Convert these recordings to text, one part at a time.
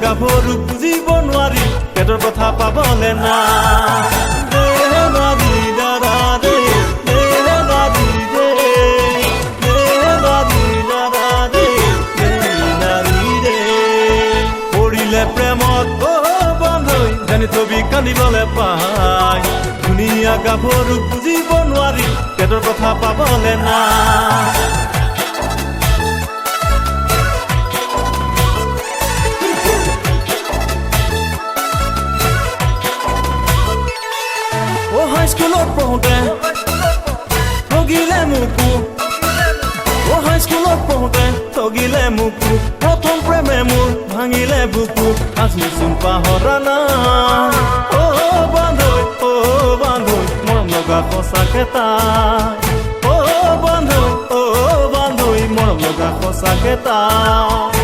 গাভৰু বুজিব নোৱাৰি পেটৰ কথা পাবলে না প্ৰেমত বন্ধই জানি থবি কান্দিবলে পাই ধুনীয়া গাভৰু বুজিব নোৱাৰি পেটৰ কথা পাবলে না ও হাইস্কুলত পঢ়োতে ঠগিলে মোকো ও হাইস্কুলত পঢ়োতে ঠগিলে মোকো প্ৰথম প্ৰেমে মোৰ ভাঙিলে বুকু আজি চোন পাহৰা না ও বান্ধৈ মৰম লগা সঁচাকে তাই ও বান্ধৈ মৰম লগা সঁচাকে তাই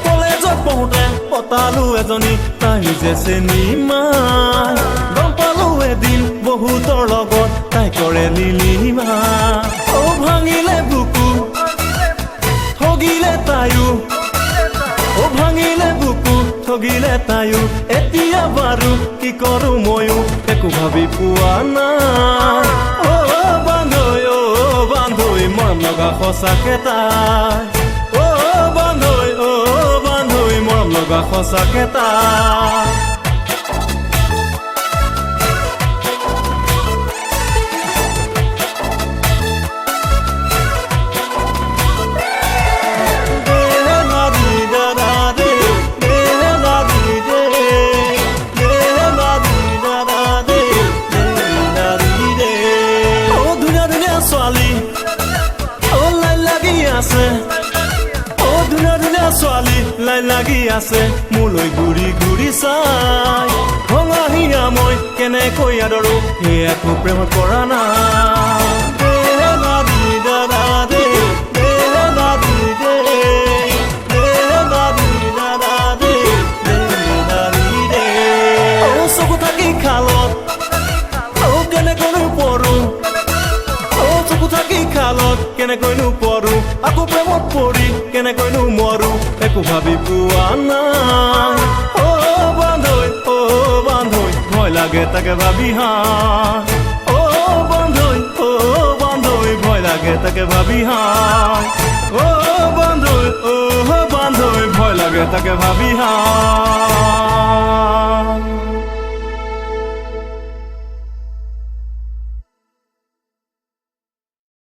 কলেজত পঢ়োতে পতালো এজনী তাই যে চেনি মাই গম পালো এদিন বহুতৰ লগত তাই কৰে লিলিমা ও ভাঙিলে বুকু ঠগিলে তায়ো ও ভাঙিলে বুকু ঠগিলে তায়ো এতিয়া বাৰু কি কৰো ময়ো একো ভাবি পোৱা নাই ও বান্ধৈ মৰম লগা সঁচাকে তাই মৰম লগা সঁচাকে তাই ধুনীয়া ধুনীয়া ছোৱালী লাইন লাগি আছে ধুনীয়া ছোৱালী লাইন লাগি আছে মোলৈ ঘূৰি ঘূৰি চাই ভঙাহিয়া মই কেনেকৈ আদৰো সেই একো প্ৰেমত পৰা চকু থাকি খালত কেনেকৈনো পৰো চকু থাকি খালত কেনেকৈনো পৰো আকৌ প্ৰেমত পৰি কেনেকৈনো মৰো একো ভাবি পোৱা নাই ও বান্ধৈ ভয় লাগে তাকে ভাবি হায় ও বান্ধৈ ভয় লাগে তাকে ভাবি হায় ও বান্ধৈ ভয় লাগে তাকে ভাবি হায়